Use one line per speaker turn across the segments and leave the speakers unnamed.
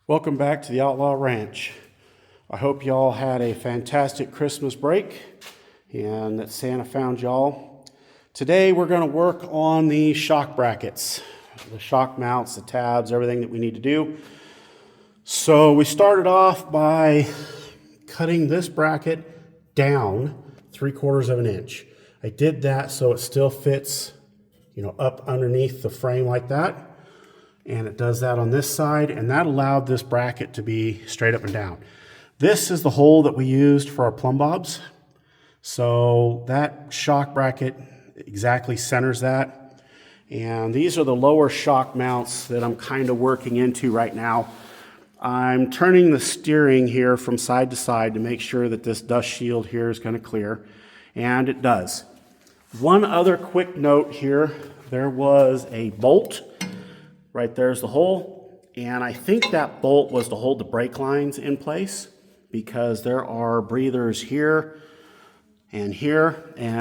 Welcome back to the Outlaw Ranch. I hope y'all had a fantastic Christmas break and that Santa found y'all. Today we're going to work on the shock brackets, the shock mounts, the tabs, everything that we need to do. So we started off by cutting this bracket down 3/4 of an inch. I did that so it still fits, up underneath the frame like that. And it does that on this side, and that allowed this bracket to be straight up and down. This is the hole that we used for our plumb bobs. So that shock bracket exactly centers that. And these are the lower shock mounts that I'm kind of working into right now. I'm turning the steering here from side to side to make sure that this dust shield here is going to clear, and it does. One other quick note here, there was a bolt. Right there's the hole, and I think that bolt was to hold the brake lines in place because there are breathers here, and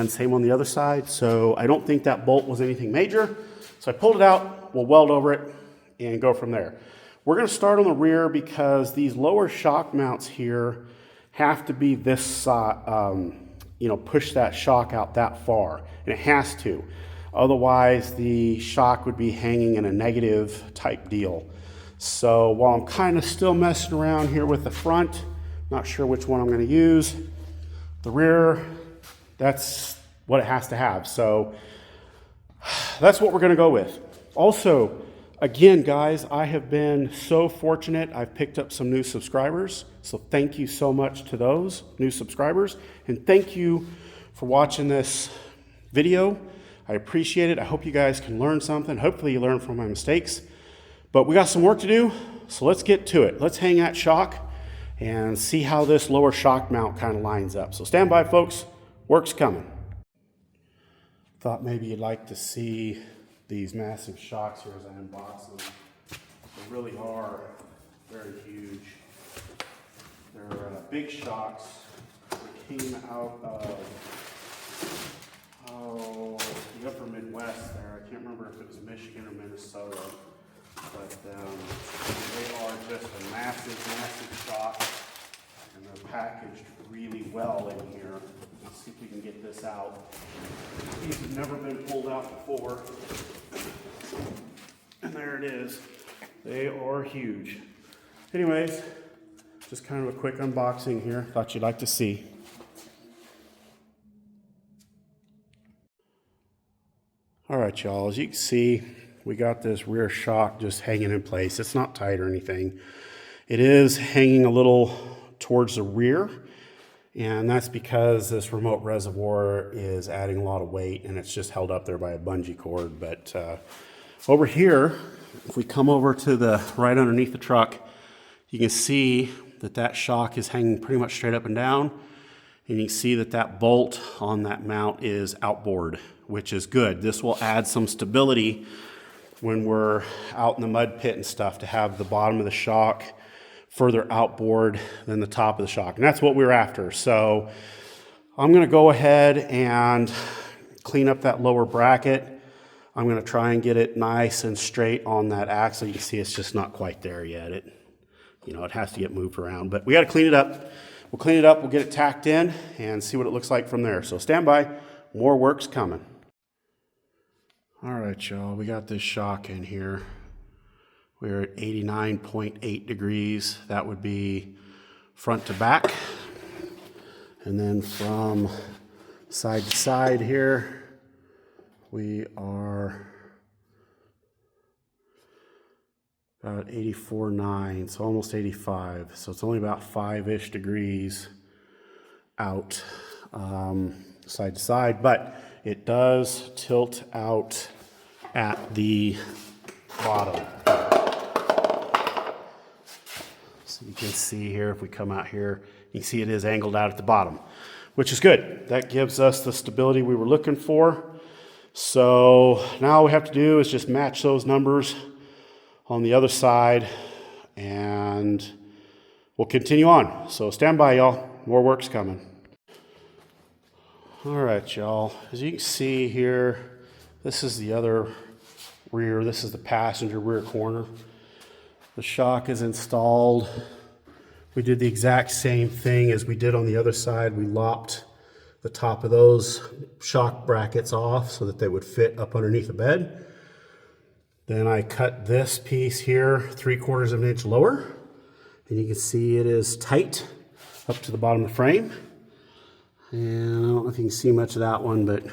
same on the other side. So I don't think that bolt was anything major. So I pulled it out, we'll weld over it and go from there. We're going to start on the rear because these lower shock mounts here have to be this side, push that shock out that far, and it has to. Otherwise, the shock would be hanging in a negative type deal. So while I'm kind of still messing around here with the front, not sure which one I'm going to use, the rear, that's what it has to have. So that's what we're going to go with. Also, again, guys, I have been so fortunate. I've picked up some new subscribers. So thank you so much to those new subscribers. And thank you for watching this video. I appreciate it. I hope you guys can learn something. Hopefully you learn from my mistakes. But we got some work to do, so let's get to it. Let's hang that shock and see how this lower shock mount kind of lines up. So stand by, folks. Work's coming. Thought maybe you'd like to see these massive shocks here as I unbox them. They really are very huge. They're big shocks that came out of the upper Midwest there. I can't remember if it was Michigan or Minnesota, but they are just a massive shock, and they're packaged really well in here. Let's see if we can get this out. These have never been pulled out before, and there it is. They are huge. Anyways, just kind of a quick unboxing here. Thought you'd like to see. All right, y'all, as you can see, we got this rear shock just hanging in place. It's not tight or anything. It is hanging a little towards the rear, and that's because this remote reservoir is adding a lot of weight, and it's just held up there by a bungee cord. But over here, if we come over to the right underneath the truck, you can see that that shock is hanging pretty much straight up and down, and you can see that that bolt on that mount is outboard, which is good. This will add some stability when we're out in the mud pit and stuff, to have the bottom of the shock further outboard than the top of the shock. And that's what we're after. So I'm gonna go ahead and clean up that lower bracket. I'm gonna try and get it nice and straight on that axle. You can see it's just not quite there yet. It has to get moved around, but we gotta clean it up. We'll clean it up, we'll get it tacked in and see what it looks like from there. So stand by, more work's coming. All right, y'all, we got this shock in here. We're at 89.8 degrees. That would be front to back. And then from side to side here, we are about 84.9, so almost 85. So it's only about 5-ish degrees out side to side, but it does tilt out at the bottom. So you can see here, if we come out here, you can see it is angled out at the bottom, which is good. That gives us the stability we were looking for. So now all we have to do is just match those numbers on the other side, and we'll continue on. So stand by, y'all. More work's coming. All right, y'all. As you can see here, this is the other rear. This is the passenger rear corner. The shock is installed. We did the exact same thing as we did on the other side. We lopped the top of those shock brackets off so that they would fit up underneath the bed. Then I cut this piece here 3/4 of an inch lower, and you can see it is tight up to the bottom of the frame. And I don't know if you can see much of that one, but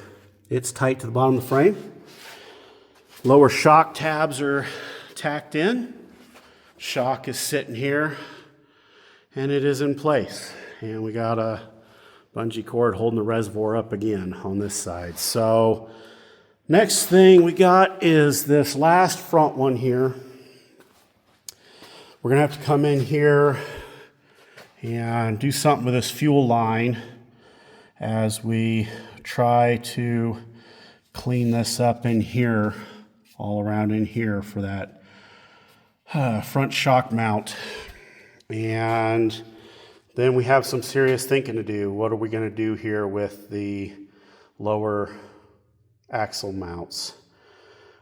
it's tight to the bottom of the frame. Lower shock tabs are tacked in. Shock is sitting here, and it is in place. And we got a bungee cord holding the reservoir up again on this side. So next thing we got is this last front one here. We're gonna have to come in here and do something with this fuel line as we try to clean this up in here, all around in here for that front shock mount. And then we have some serious thinking to do. What are we going to do here with the lower axle mounts?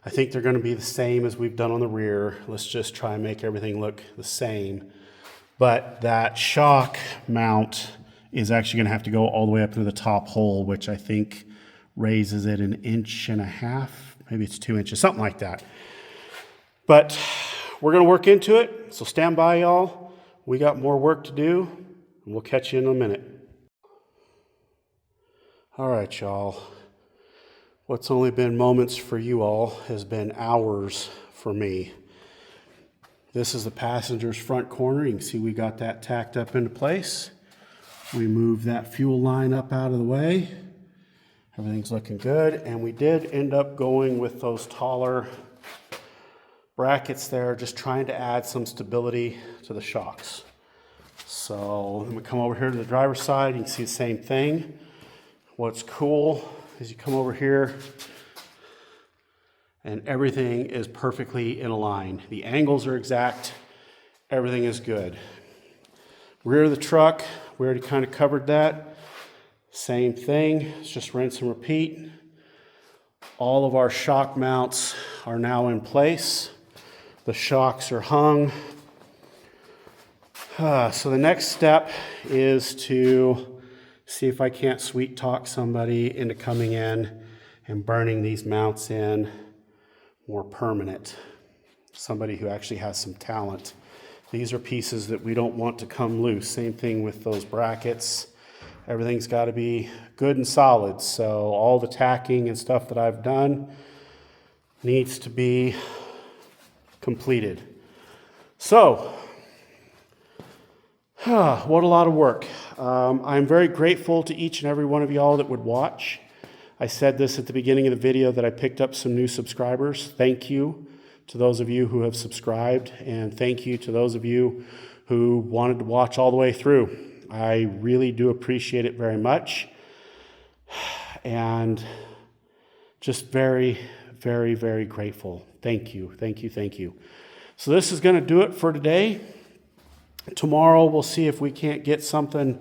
I think they're going to be the same as we've done on the rear. Let's just try and make everything look the same. But that shock mount is actually going to have to go all the way up to the top hole, which I think raises it 1.5 inches. Maybe it's 2 inches, something like that. But we're going to work into it, so stand by, y'all. We got more work to do, and we'll catch you in a minute. All right, y'all. What's only been moments for you all has been hours for me. This is the passenger's front corner. You can see we got that tacked up into place. We moved that fuel line up out of the way. Everything's looking good, and we did end up going with those taller brackets there, just trying to add some stability to the shocks. So then we come over here to the driver's side. You can see the same thing. What's cool is you come over here and everything is perfectly in a line. The angles are exact. Everything is good. Rear of the truck, we already kind of covered that. Same thing, it's just rinse and repeat. All of our shock mounts are now in place. The shocks are hung. So the next step is to see if I can't sweet talk somebody into coming in and burning these mounts in more permanent. Somebody who actually has some talent. These are pieces that we don't want to come loose. Same thing with those brackets. Everything's got to be good and solid. So all the tacking and stuff that I've done needs to be completed. So, what a lot of work. I'm very grateful to each and every one of y'all that would watch. I said this at the beginning of the video that I picked up some new subscribers. Thank you to those of you who have subscribed, and thank you to those of you who wanted to watch all the way through. I really do appreciate it very much, and just very, very, very grateful. Thank you, thank you, thank you. So this is going to do it for today. Tomorrow we'll see if we can't get something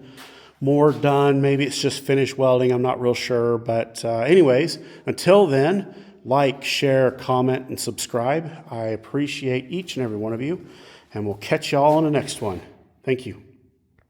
more done. Maybe it's just finish welding. I'm not real sure. But anyways, until then, like, share, comment, and subscribe. I appreciate each and every one of you, and we'll catch you all on the next one. Thank you.